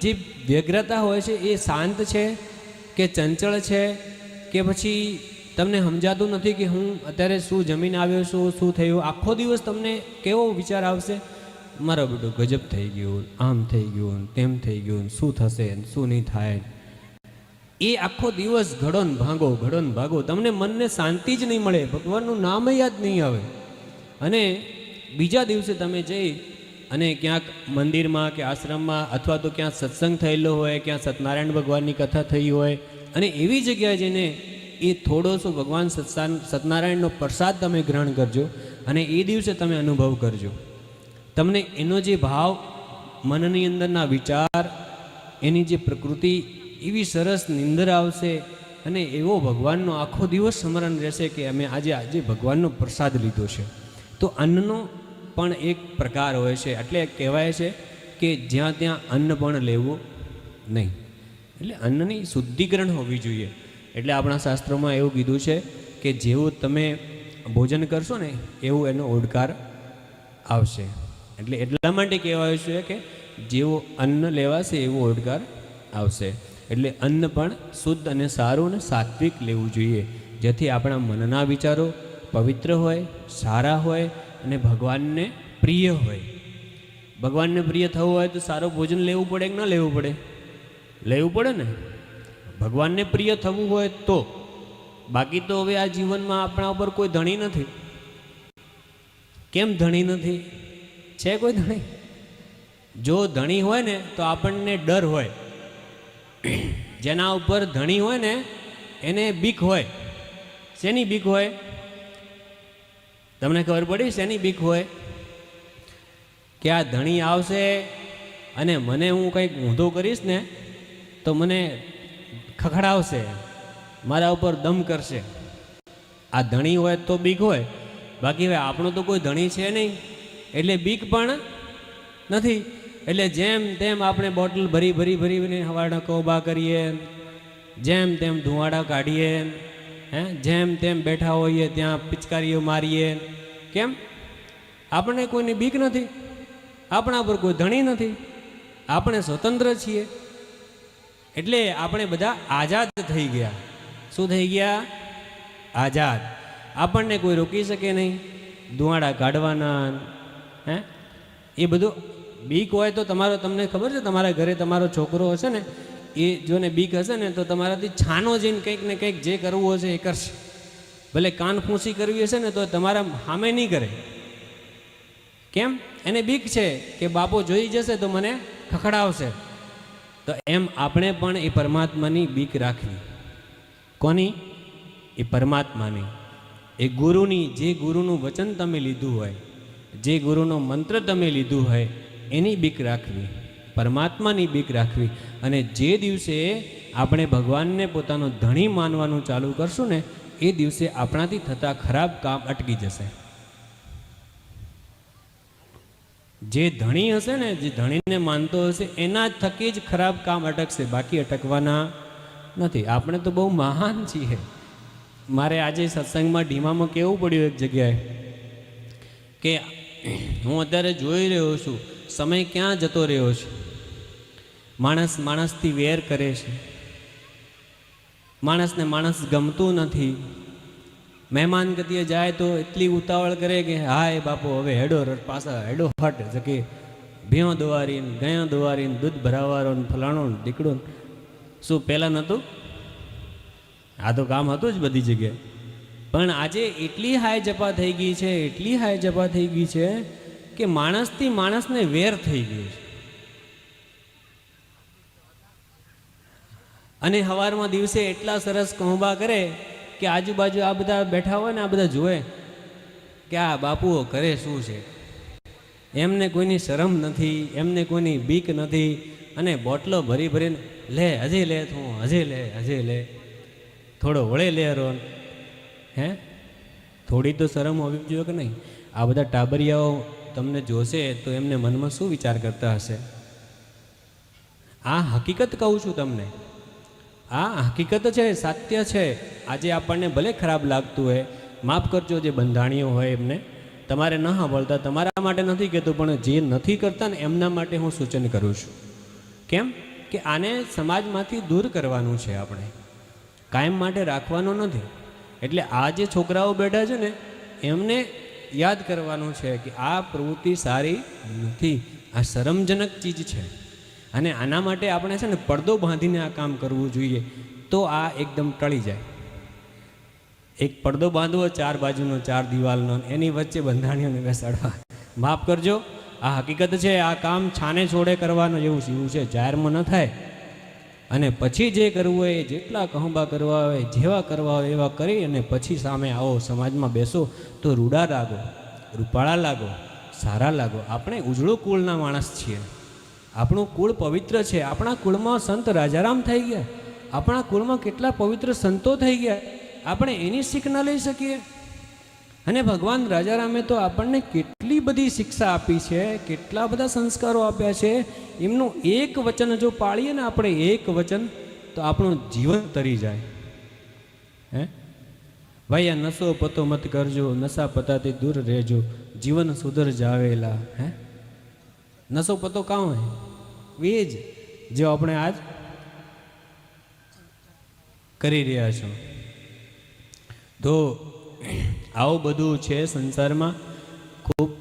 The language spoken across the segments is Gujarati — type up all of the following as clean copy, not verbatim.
જે વ્યગ્રતા હોય છે એ શાંત છે કે ચંચળ છે, કે પછી તમને સમજાતું નથી કે હું અત્યારે શું જમીન આવ્યો છું, શું થયું? આખો દિવસ તમને કેવો વિચાર આવશે? મારો બેટો ગજબ થઈ ગયું, આમ થઈ ગયું, તેમ થઈ ગયું, શું થશે, શું નહીં થાય. એ આખો દિવસ ઘડો ને ભાગો, તમને મનને શાંતિ જ નહીં મળે, ભગવાનનું નામ યાદ નહીં આવે. અને બીજા દિવસે તમે જઈ અને ક્યાંક મંદિરમાં કે આશ્રમમાં અથવા તો ક્યાંક સત્સંગ થયેલો હોય, ક્યાં સત્યનારાયણ ભગવાનની કથા થઈ હોય, અને એવી જગ્યાએ જઈને એ થોડો શું ભગવાન સત્યનારાયણનો પ્રસાદ તમે ગ્રહણ કરજો અને એ દિવસે તમે અનુભવ કરજો. તમને એનો જે ભાવ, મનની અંદરના વિચાર, એની જે પ્રકૃતિ, એવી સરસ નિંદર આવશે અને એવો ભગવાનનો આખો દિવસ સ્મરણ રહેશે કે અમે આજે ભગવાનનો પ્રસાદ લીધો છે. તો અન્નનો પણ એક પ્રકાર હોય છે, એટલે કહેવાય છે કે જ્યાં ત્યાં અન્ન પણ લેવું નહીં. એટલે અન્નની શુદ્ધિકરણ હોવી જોઈએ. એટલે આપણા શાસ્ત્રોમાં એવું કીધું છે કે જેવું તમે ભોજન કરશો ને એવું એનો ઓડકાર આવશે. એટલે એટલા માટે કહેવાય છે કે જેવું અન્ન લેવાશે એવો ઓડકાર આવશે. એટલે અન્ન પણ શુદ્ધ અને સારું અને સાત્વિક લેવું જોઈએ, જેથી આપણા મનના વિચારો પવિત્ર હોય, સારા હોય અને ભગવાનને પ્રિય હોય. ભગવાનને પ્રિય થવું હોય તો સારું ભોજન લેવું પડે કે ન લેવું પડે? લેવું પડે ને. ભગવાનને પ્રિય થવું હોય તો. બાકી તો હવે આ જીવનમાં આપણા ઉપર કોઈ ધણી નથી. કેમ ધણી નથી? છે કોઈ ધણી? જો ધણી હોય ને તો આપણને ડર હોય. જેના ઉપર ધણી હોય ને એને બીક હોય. શેની બીક હોય? તમને ખબર પડી શેની બીક હોય? કે આ ધણી આવશે અને મને હું કંઈક ઊંધો કરીશ ને તો મને ખખડાવશે, મારા ઉપર દમ કરશે. આ ધણી હોય તો બીક હોય. બાકી હવે આપણો તો કોઈ ધણી છે નહીં, એટલે બીક પણ નથી. એટલે જેમ તેમ આપણે બોટલ ભરી હવાના કોબા કરીએ, જેમ તેમ ધુવાડા કાઢીએ, જેમ તેમ બેઠા હોઈએ ત્યાં પિચકારીઓ મારીએ. કેમ? આપણને કોઈની બીક નથી, આપણા પર કોઈ ધણી નથી, આપણે સ્વતંત્ર છીએ. એટલે આપણે બધા આઝાદ થઈ ગયા. શું થઈ ગયા? આઝાદ. આપણને કોઈ રોકી શકે નહીં. ધુવાડા કાઢવાના, એ બધું બીક હોય તો તમને ખબર છે, તમારા ઘરે તમારો છોકરો હશે ને, એ જોને બીક હશે ને તો તમારાથી છાનો જઈને કંઈક ને કંઈક જે કરવું હશે એ કરશે. ભલે કાન ફૂંસી કરવી હશે ને તો તમારા સામે નહીં કરે. કેમ? એને બીક છે કે બાપો જોઈ જશે તો મને ખખડાવશે. તો એમ આપણે પણ એ પરમાત્માની બીક રાખવી. કોની? એ પરમાત્માની, એ ગુરુની. જે ગુરુનું વચન તમે લીધું હોય, જે ગુરુનો મંત્ર તમે લીધું હોય, એની બીક રાખવી, પરમાત્માની બીક રાખવી. અને જે દિવસે આપણે ભગવાનને પોતાનો ધણી માનવાનું ચાલુ કરશું ને એ દિવસે આપણાથી થતા ખરાબ કામ અટકી જશે. જે ધણી હશે ને, જે ધણીને માનતો હશે એના થકી જ ખરાબ કામ અટકશે, બાકી અટકવાના નથી. આપણે તો બહુ મહાન છીએ. મારે આજે સત્સંગમાં ઢીમામાં કહેવું પડ્યું એક જગ્યાએ કે હું અત્યારે જોઈ રહ્યો છું સમય ક્યાં જતો રહ્યો છે. માણસથી વેર કરે છે, માણસને માણસ ગમતું નથી. મહેમાન ગતિએ જાય તો એટલી ઉતાવળ કરે કે હાય બાપુ હવે હેડો પાછા હેડો હટ કે ભીઓ દોવારીને ગયો દોવારીને દૂધ ભરાવાળો ને ફલાણો દીકડો. શું પહેલાં નહોતું? આ તો કામ હતું જ બધી જગ્યાએ. પણ આજે એટલી હાય જપા થઈ ગઈ છે, એટલી હાય જપા થઈ ગઈ છે કે માણસથી માણસને વેર થઈ ગયું છે. અને સવારમાં દિવસે એટલા સરસ કહુંબા કરે કે આજુબાજુ આ બધા બેઠા હોય ને આ બધા જોવે કે આ બાપુઓ કરે શું છે. એમને કોઈની શરમ નથી, એમને કોઈની બીક નથી. અને બોટલો ભરીને લે, હજી લે, તું હજી લે, થોડો વળે લે રોન. થોડી તો શરમ હોવી જોઈએ કે નહીં? આ બધા ટાબરિયાઓ તમને જોશે તો એમને મનમાં શું વિચાર કરતા હશે? આ હકીકત કહું છું તમને, આ હકીકત છે, સત્ય છે. આજે આપણને ભલે ખરાબ લાગતું હોય, માફ કરજો જે બંધાણીઓ હોય એમને, તમારે ન સાંભળતા, તમારા માટે નથી કહેતું, પણ જે નથી કરતા ને એમના માટે હું સૂચન કરું છું કેમ કે આને સમાજમાંથી દૂર કરવાનું છે, આપણે કાયમ માટે રાખવાનો નથી. એટલે આ જે છોકરાઓ બેઠા છે ને એમને યાદ કરવાનું છે કે આ પ્રવૃત્તિ સારી નથી, આ શરમજનક ચીજ છે, અને આના માટે આપણે છે ને પડદો બાંધીને આ કામ કરવું જોઈએ, તો આ એકદમ ટળી જાય. એક પડદો બાંધવો 4 બાજુનો, 4 દિવાલનો, એની વચ્ચે બંધાણીઓને બેસાડવા. માફ કરજો, આ હકીકત છે. આ કામ છાને છોડે કરવાનું એવું છે, જાહેરમાં ન થાય. અને પછી જે કરવું હોય એ જેટલા કહંબા કરવા હોય, જેવા કરવા હોય એવા કરી અને પછી સામે આવો, સમાજમાં બેસો તો રૂડા લાગો, રૂપાળા લાગો, સારા લાગો. આપણે ઉજળું કુળના માણસ છીએ, આપણું કુળ પવિત્ર છે. આપણા કુળમાં સંત રાજારામ થઈ ગયા, આપણા કુળમાં કેટલા પવિત્ર સંતો થઈ ગયા, આપણે એની શીખ ન લઈ શકીએ? અને ભગવાન રાજારામે તો આપણને કેટલી બધી શિક્ષા આપી છે, કેટલા બધા સંસ્કારો આપ્યા છે. એમનું એક વચન જો પાળીએ ને આપણે, એક વચન, તો આપણું જીવન તરી જાય. હે ભાઈ, આ નશો પતો મત કરજો, નશા પતાથી દૂર રહેજો, જીવન સુધર જાવેલા. હે નશો પતો કાં હોય? વેજ જો આપણે આજ કરી રહ્યા છો. તો આવું બધું છે સંસારમાં. ખૂબ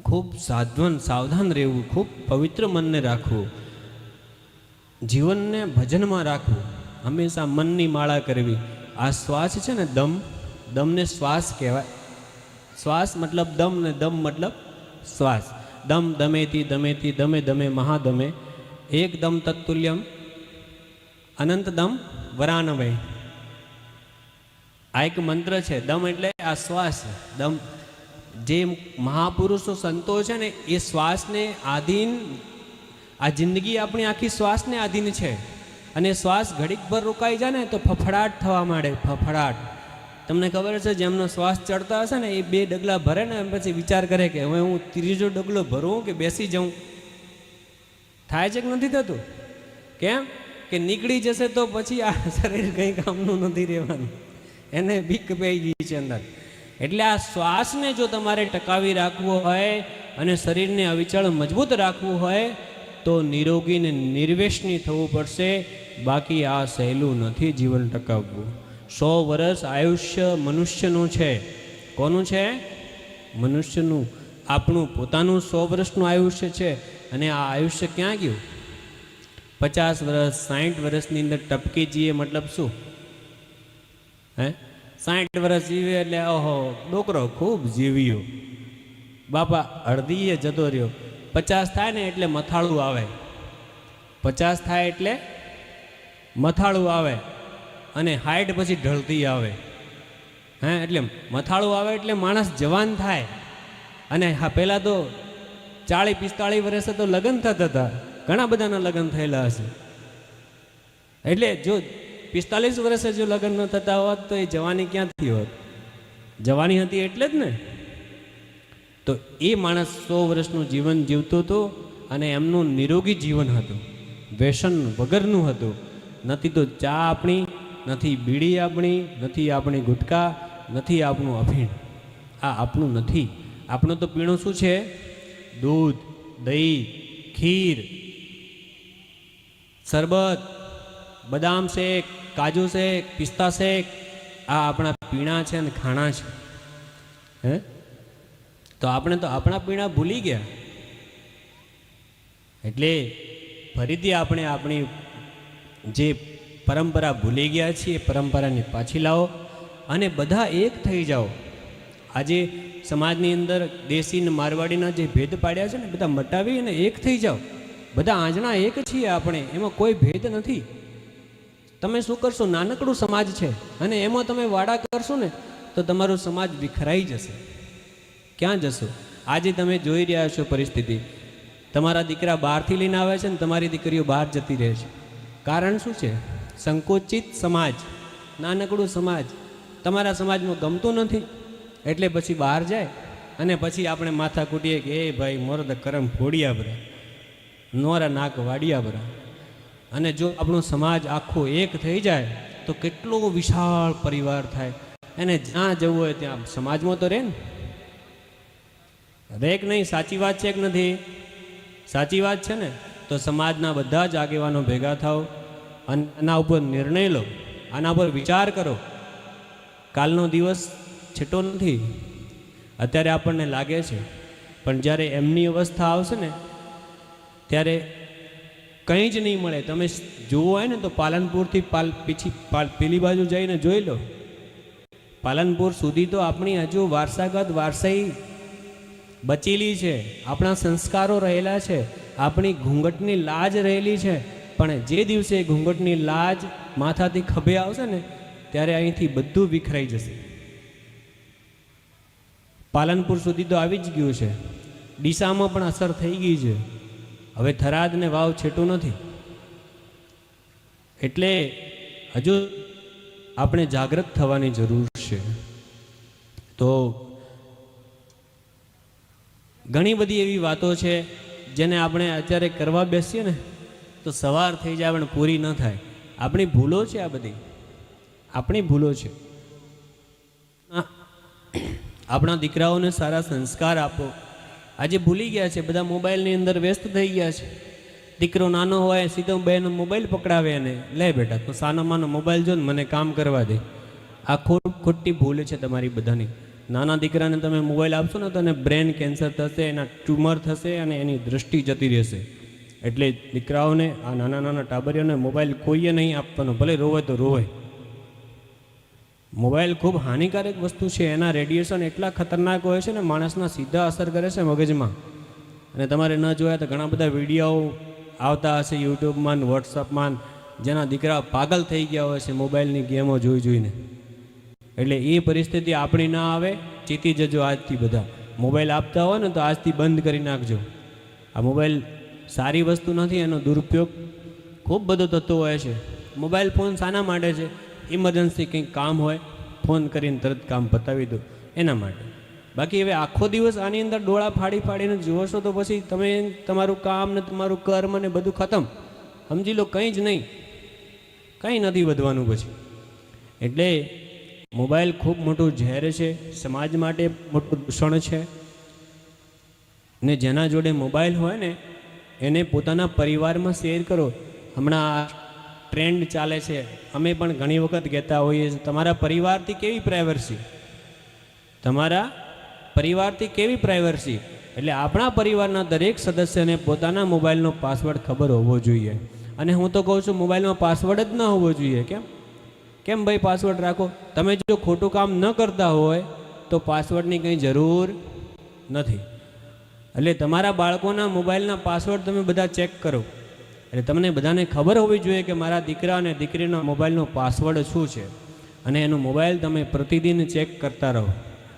ખૂબ સાવધાન રહેવું, ખૂબ પવિત્ર મનને રાખવું, જીવનને ભજનમાં રાખવું, હંમેશા મનની માળા કરવી. આ શ્વાસ છે ને, દમને શ્વાસ કહેવાય. શ્વાસ મતલબ દમ, ને દમ મતલબ શ્વાસ. દમ દમેથી દમેથી દમે દમે મહાદમે, એક દમ તત્તુલ્યમ અનંત દમ વરાનવય. આ એક મંત્ર છે. દમ એટલે આ શ્વાસ. દમ, જે મહાપુરુષો સંતો છે ને એ શ્વાસને આધીન, આ જિંદગી આપણી આખી શ્વાસને આધીન છે. અને શ્વાસ ઘડીક ભર રોકાઈ જાય ને તો ફફડાટ થવા માંડે, ફફડાટ. તમને ખબર છે, જેમનો શ્વાસ ચડતા હશે ને એ 2 ડગલા ભરે ને પછી વિચાર કરે કે હવે હું 3જો ડગલો ભરું કે બેસી જાઉં. થાય છે કે નથી થતું? કેમ કે નીકળી જશે તો પછી આ શરીર કંઈ કામનું નથી રહેવાનું, એને બીક પઈ ગઈ છે અંદર. એટલે આ શ્વાસને જો તમારે ટકાવી રાખવો હોય અને શરીરને અવિચળ મજબૂત રાખવું હોય તો નિરોગી ને નિર્વેશની થવું પડશે. બાકી આ સહેલું નથી જીવન ટકાવવું. 100 વર્ષ આયુષ્ય મનુષ્યનું છે. કોનું છે? મનુષ્યનું. આપણું પોતાનું 100 વર્ષનું આયુષ્ય છે. અને આ આયુષ્ય ક્યાં ગયું? 50 વર્ષ 60 વર્ષની અંદર ટપકી જઈએ મતલબ શું? હે 60 વર્ષ જીવે એટલે ઓહો ડોકરો ખૂબ જીવ્યો, બાપા અડધીએ જતો રહ્યો. 50 થાય ને એટલે મથાળું આવે. 50 થાય એટલે મથાળું આવે, અને 60 પછી ઢળતી આવે. હે એટલે મથાળું આવે એટલે માણસ જવાન થાય. અને હા, પહેલાં તો 40-45 વર્ષે તો લગ્ન થતા હતા, ઘણા બધાના લગ્ન થયેલા હશે. એટલે જો 45 વર્ષે જો લગ્ન ન થતા હોત તો એ જવાની ક્યાંથી હોત? જવાની હતી એટલે જ ને. તો એ માણસ 100 વર્ષનું જીવન જીવતો હતો, અને એમનું નિરોગી જીવન હતું, વ્યસન વગરનું હતું. નથી તો ચા આપણી, નથી બીડી આપણી, નથી આપણી ગુટકા, નથી આપણું અફીણ. આ આપણું નથી. આપણું તો પીણું શું છે? દૂધ, દહીં, ખીર, શરબત, બદામ શેક, કાજુ શેક, પિસ્તા શેક. આ આપણા પીણા છે અને ખાણા છે. હે તો આપણે તો આપણા પીણા ભૂલી ગયા. એટલે ફરીથી આપણે આપણી જે પરંપરા ભૂલી ગયા છીએ એ પરંપરાને પાછી લાવો અને બધા એક થઈ જાઓ. આજે સમાજની અંદર દેશી ને મારવાડીના જે ભેદ પાડ્યા છે ને બધા મટાવી અને એક થઈ જાઓ. બધા આંજણા એક છીએ આપણે, એમાં કોઈ ભેદ નથી. તમે શું કરશો? નાનકડું સમાજ છે અને એમાં તમે વાડા કરશો ને તો તમારો સમાજ વિખરાઈ જશે. ક્યાં જશો? આજે તમે જોઈ રહ્યા છો પરિસ્થિતિ. તમારા દીકરા બહારથી લઈને આવે છે ને તમારી દીકરીઓ બહાર જતી રહે છે. કારણ શું છે? સંકોચિત સમાજ, નાનકડું સમાજ. તમારા સમાજમાં ગમતું નથી એટલે પછી બહાર જાય અને પછી આપણે માથા કૂટીએ કે એ ભાઈ મોરદ કરમ ફોડિયા ભરા, નોરા નાક વાડિયા ભરા. અને જો આપણો સમાજ આખો એક થઈ જાય તો કેટલો વિશાળ પરિવાર થાય. એને જ્યાં જવું હોય ત્યાં સમાજમાં તો રહે ને. રેક નહીં, સાચી વાત છે કે નથી? સાચી વાત છે ને? તો સમાજના બધા જ આગેવાનો ભેગા થાઓ અને આના ઉપર નિર્ણય લો, આના પર વિચાર કરો. કાલનો દિવસ છેટો નથી. અત્યારે આપણને લાગે છે, પણ જ્યારે એમની અવસ્થા આવશે ને ત્યારે કંઈ જ નહીં મળે. તમે જોવો હોય ને તો પાલનપુરથી પેલી બાજુ જઈને જોઈ લો. પાલનપુર સુધી તો આપણી હજુ વારસાઈ બચેલી છે, આપણા સંસ્કારો રહેલા છે, આપણી ઘૂંઘટની લાજ રહેલી છે. પણ જે દિવસે ઘૂંઘટની લાજ માથાથી ખભે આવશે ને ત્યારે અહીંથી બધું વિખરાઈ જશે. પાલનપુર સુધી તો આવી જ ગયું છે, ડીસામાં પણ અસર થઈ ગઈ છે. હવે થરાદ ને વાવ છેટું નથી. એટલે હજુ આપણે જાગૃત થવાની જરૂર છે. તો ઘણી બધી એવી વાતો છે જેને આપણે અત્યારે કરવા બેસીએ ને તો સવાર થઈ જાય પણ પૂરી ન થાય. આપણી ભૂલો છે, આ બધી આપણી ભૂલો છે. આપણા દીકરાઓને સારા સંસ્કાર આપો. આજે ભૂલી ગયા છે, બધા મોબાઈલની અંદર વ્યસ્ત થઈ ગયા છે. દીકરો નાનો હોય સીધો બેનો મોબાઈલ પકડાવે અને લે બેટા તો સાનો માનો મોબાઈલ જો ને મને કામ કરવા દે. આ ખોટી ભૂલ છે તમારી બધાની. નાના દીકરાને તમે મોબાઈલ આપશો ને તો એને બ્રેન કેન્સર થશે, એના ટ્યુમર થશે અને એની દૃષ્ટિ જતી રહેશે. એટલે દીકરાઓને આ નાના ટાબરીઓને મોબાઈલ કોઈએ નહીં આપવાનો, ભલે રોવે તો રોવે. મોબાઈલ ખૂબ હાનિકારક વસ્તુ છે. એના રેડિયેશન એટલા ખતરનાક હોય છે ને માણસના સીધા અસર કરે છે મગજમાં. અને તમારે ન જોયા તો ઘણા બધા વિડીયો આવતા હશે યુટ્યુબમાં, વોટ્સઅપમાં, જેના દીકરા પાગલ થઈ ગયા હોય છે મોબાઈલની ગેમો જોઈને. એટલે એ પરિસ્થિતિ આપણી ના આવે. ચેતી જજો આજથી બધા. મોબાઈલ આપતા હોય ને તો આજથી બંધ કરી નાખજો. આ મોબાઈલ સારી વસ્તુ નથી, એનો દુરુપયોગ ખૂબ બધો થતો હોય છે. મોબાઈલ ફોન શાના માટે છે? ઇમરજન્સી કંઈક કામ હોય, ફોન કરીને તરત કામ પતાવી દો એના માટે. બાકી હવે આખો દિવસ આની અંદર ડોળા ફાડીને જુઓ છો તો પછી તમે તમારું કામ ને તમારું કર્મ ને બધું ખતમ. સમજી લો કંઈ જ નહીં, કંઈ નથી વધવાનું પછી. એટલે મોબાઈલ ખૂબ મોટું ઝેર છે, સમાજ માટે મોટું દૂષણ છે. ને જેના જોડે મોબાઈલ હોય ને એને પોતાના પરિવારમાં શેર કરો. હમણાં ટ્રેન્ડ ચાલે છે, અમે પણ ઘણી વખત કહેતા હોઈએ છીએ, તમારા પરિવારથી કેવી પ્રાઇવસી, તમારા પરિવારથી કેવી પ્રાઇવસી. એટલે આપણા પરિવારના દરેક સદસ્યને પોતાના મોબાઈલનો પાસવર્ડ ખબર હોવો જોઈએ. અને હું તો કહું છું મોબાઈલમાં પાસવર્ડ જ ન હોવો જોઈએ. કેમ ભાઈ પાસવર્ડ રાખો? તમે જો ખોટું કામ ન કરતા હોય તો પાસવર્ડની કંઈ જરૂર નથી. એટલે તમારા બાળકોના મોબાઈલના પાસવર્ડ તમે બધા ચેક કરો. એટલે તમને બધાને ખબર હોવી જોઈએ કે મારા દીકરા અને દીકરીના મોબાઈલનો પાસવર્ડ શું છે. અને એનું મોબાઈલ તમે પ્રતિદિન ચેક કરતા રહો.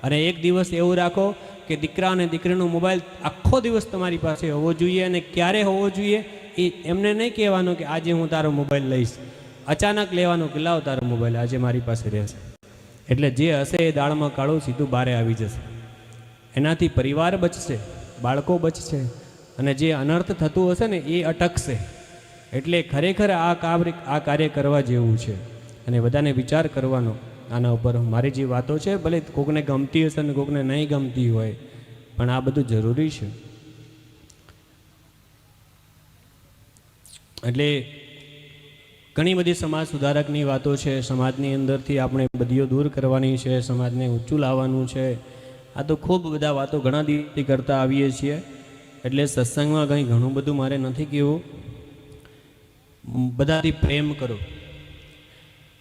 અને એક દિવસ એવું રાખો કે દીકરા અને દીકરીનો મોબાઈલ આખો દિવસ તમારી પાસે હોવો જોઈએ. અને ક્યારે હોવો જોઈએ એ એમને નહીં કહેવાનું કે આજે હું તારો મોબાઈલ લઈશ. અચાનક લેવાનું કે લાવ તારો મોબાઈલ આજે મારી પાસે રહેશે. એટલે જે હશે એ દાળમાં કાળું સીધું બારે આવી જશે. એનાથી પરિવાર બચશે, બાળકો બચશે, અને જે અનર્થ થતું હશે ને એ અટકશે. એટલે ખરેખર આ કાર્ય કરવા જેવું છે. અને બધાને વિચાર કરવાનો આના ઉપર. મારી જે વાતો છે ભલે કોકને ગમતી હશે ને કોકને નહીં ગમતી હોય, પણ આ બધું જરૂરી છે. એટલે ઘણી બધી સમાજ સુધારકની વાતો છે. સમાજની અંદરથી આપણે બધીઓ દૂર કરવાની છે, સમાજને ઊંચું લાવવાનું છે. આ તો ખૂબ બધા વાતો ઘણા દિવસથી કરતા આવીએ છીએ. એટલે સત્સંગમાં કંઈ ઘણું બધું મારે નથી કહેવું. બધાથી પ્રેમ કરો.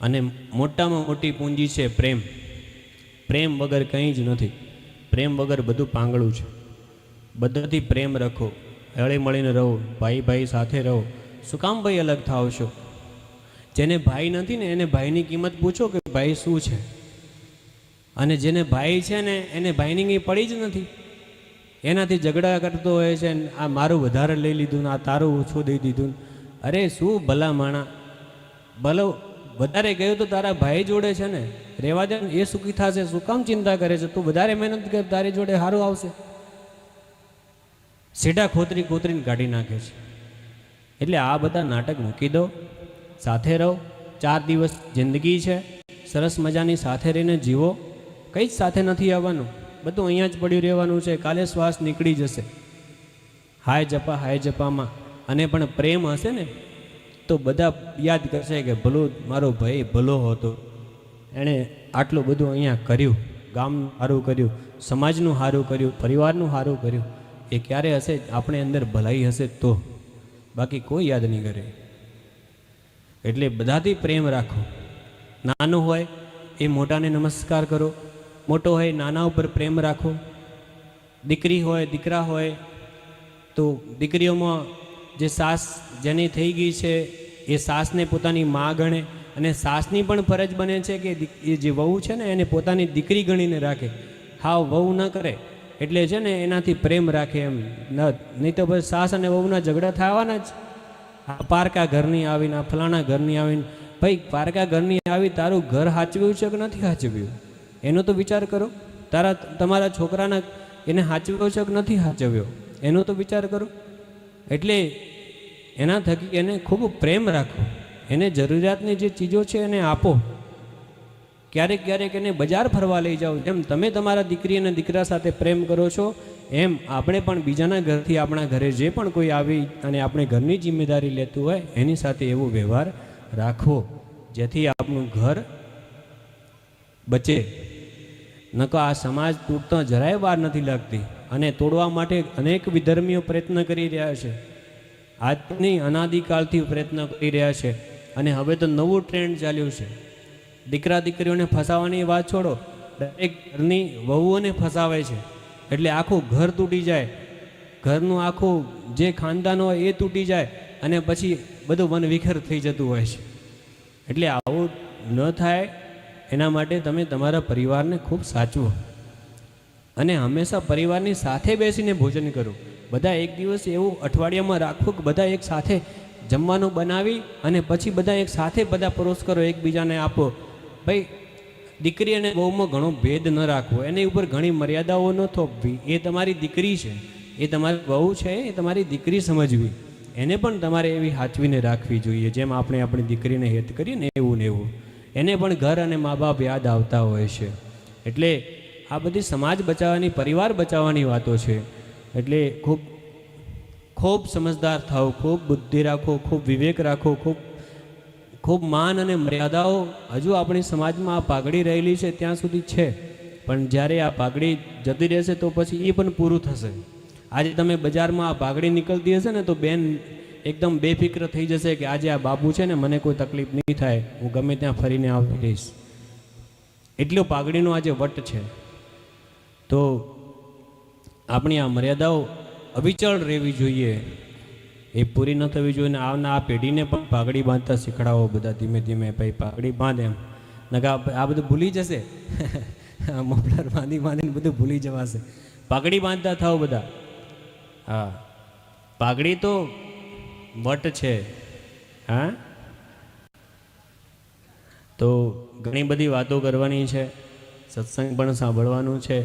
અને મોટામાં મોટી પૂંજી છે પ્રેમ. પ્રેમ વગર કંઈ જ નથી. પ્રેમ વગર બધું પાંગળું છે. બધાથી પ્રેમ રાખો, હળી મળીને રહો, ભાઈ સાથે રહો. શું કામ ભાઈ અલગ થાવ છો? જેને ભાઈ નથી ને એને ભાઈની કિંમત પૂછો કે ભાઈ શું છે. અને જેને ભાઈ છે ને એને ભાઈની કંઈ પડી જ નથી. એનાથી ઝઘડા કરતો હોય છે, આ મારું વધારે લઈ લીધું ને આ તારું ઓછું દઈ દીધું. અરે શું ભલા માણા, ભલો વધારે ગયું તો તારા ભાઈ જોડે છે ને, રહેવા દે, એ સુખી થશે. શું કામ ચિંતા કરે છે? તું વધારે મહેનત કર, તારી જોડે સારું આવશે. સીધા ખોતરીને કાઢી નાખે છે. એટલે આ બધા નાટક મૂકી દો, સાથે રહો. 4 દિવસ જિંદગી છે, સરસ મજાની સાથે રહીને જીવો. કંઈ જ સાથે નથી આવવાનું, બધું અહીંયા જ પડ્યું રહેવાનું છે. કાલે શ્વાસ નીકળી જશે. હાય જપામાં અને પણ પ્રેમ હશે ને તો બધા યાદ કરશે કે ભલો મારો ભાઈ ભલો હતો, એણે આટલું બધું અહીંયા કર્યું, ગામનું સારું કર્યું, સમાજનું સારું કર્યું, પરિવારનું સારું કર્યું. એ ક્યારે હશે? આપણે અંદર ભલાઈ હશે તો, બાકી કોઈ યાદ નહીં કરે. એટલે બધાથી પ્રેમ રાખો. નાનો હોય એ મોટાને નમસ્કાર કરો, મોટો હોય નાના ઉપર પ્રેમ રાખો. દીકરી હોય દીકરા હોય તો દીકરીઓમાં જે સાસ જેની થઈ ગઈ છે એ સાસને પોતાની મા ગણે, અને સાસની પણ ફરજ બને છે કે એ જે વહુ છે ને એને પોતાની દીકરી ગણીને રાખે. હાવ વહુ ન કરે એટલે છે ને એનાથી પ્રેમ રાખે એમ. નહીં તો બસ સાસ અને વહુના ઝઘડા થવાના જ. આ પારકા ઘરની આવીને, આ ફલાણા ઘરની આવીને. ભાઈ પારકા ઘરની આવી તારું ઘર સાચવ્યું છે કે નથી સાચવ્યું એનો તો વિચાર કરો. તમારા છોકરાના એને સાચવ્યો છે કે નથી સાચવ્યો એનો તો વિચાર કરો. એટલે એના થકી એને ખૂબ પ્રેમ રાખો, એને જરૂરિયાતની જે ચીજો છે એને આપો. ક્યારેક ક્યારેક એને બજાર ફરવા લઈ જાઓ. જેમ તમે તમારા દીકરી અને દીકરા સાથે પ્રેમ કરો છો એમ આપણે પણ બીજાના ઘરથી આપણા ઘરે જે પણ કોઈ આવી અને આપણે ઘરની જિમ્મેદારી લેતું હોય એની સાથે એવો વ્યવહાર રાખવો જેથી આપણું ઘર બચે. નકો આ સમાજ તૂટતો જરાય વાર નથી લાગતી અને તોડવા માટે અનેક વિધર્મીઓ પ્રયત્ન કરી રહ્યા છે. આજની અનાદિકાળથી પ્રયત્ન કરી રહ્યા છે. અને હવે તો નવું ટ્રેન્ડ ચાલ્યું છે. દીકરા દીકરીઓને ફસાવાની વાત છોડો, દરેક ઘરની વહુઓને ફસાવે છે. એટલે આખું ઘર તૂટી જાય, ઘરનું આખું જે ખાનદાન હોય એ તૂટી જાય અને પછી બધું વનવિખર થઈ જતું હોય છે. એટલે આવું ન થાય એના માટે તમે તમારા પરિવારને ખૂબ સાચવો અને હંમેશા પરિવારની સાથે બેસીને ભોજન કરો. બધા એક દિવસ એવું અઠવાડિયામાં રાખવું કે બધા એક સાથે જમવાનું બનાવી અને પછી બધા એક સાથે બધા પરોસ કરો, એકબીજાને આપો. ભાઈ દીકરી અને વહુમાં ઘણો ભેદ ન રાખવો, એની ઉપર ઘણી મર્યાદાઓ ન થોપવી. એ તમારી દીકરી છે, એ તમારી વહુ છે, એ તમારી દીકરી સમજવી. એને પણ તમારે એવી સાચવીને રાખવી જોઈએ જેમ આપણે આપણી દીકરીને હેત કરીએ ને એવું ને એવું. એને પણ ઘર અને મા બાપ યાદ આવતા હોય છે. એટલે આ બધી સમાજ બચાવવાની, પરિવાર બચાવવાની વાતો છે. એટલે ખૂબ સમજદાર થાઓ, ખૂબ બુદ્ધિ રાખો, ખૂબ વિવેક રાખો, ખૂબ માન અને મર્યાદાઓ. હજુ આપણી સમાજમાં આ પાઘડી રહેલી છે ત્યાં સુધી છે, પણ જ્યારે આ પાઘડી જતી રહેશે તો પછી એ પણ પૂરું થશે. આજે તમે બજારમાં આ પાઘડી નીકળતી હશે ને તો બેન એકદમ બેફિક્ર થઈ જશે કે આજે આ બાબુ છે ને મને કોઈ તકલીફ નહીં થાય, હું ગમે ત્યાં ફરીને આવી રહીશ. એટલો પાઘડીનો આજે વટ છે. તો આપણી આ મર્યાદાઓ અવિચળ રહેવી જોઈએ, એ પૂરી ન થવી જોઈએ. આ પેઢીને પણ પાઘડી બાંધતા શીખડાવો બધા ધીમે ધીમે. ભાઈ પાઘડી બાંધ એમ, નકા આ બધું ભૂલી જશે. મફલર બાંધીને બધું ભૂલી જવાશે. પાઘડી બાંધતા થાવ બધા. હા, પાઘડી તો વટ છે. હા, તો ઘણી બધી વાતો કરવાની છે, સત્સંગ પણ સાંભળવાનું છે.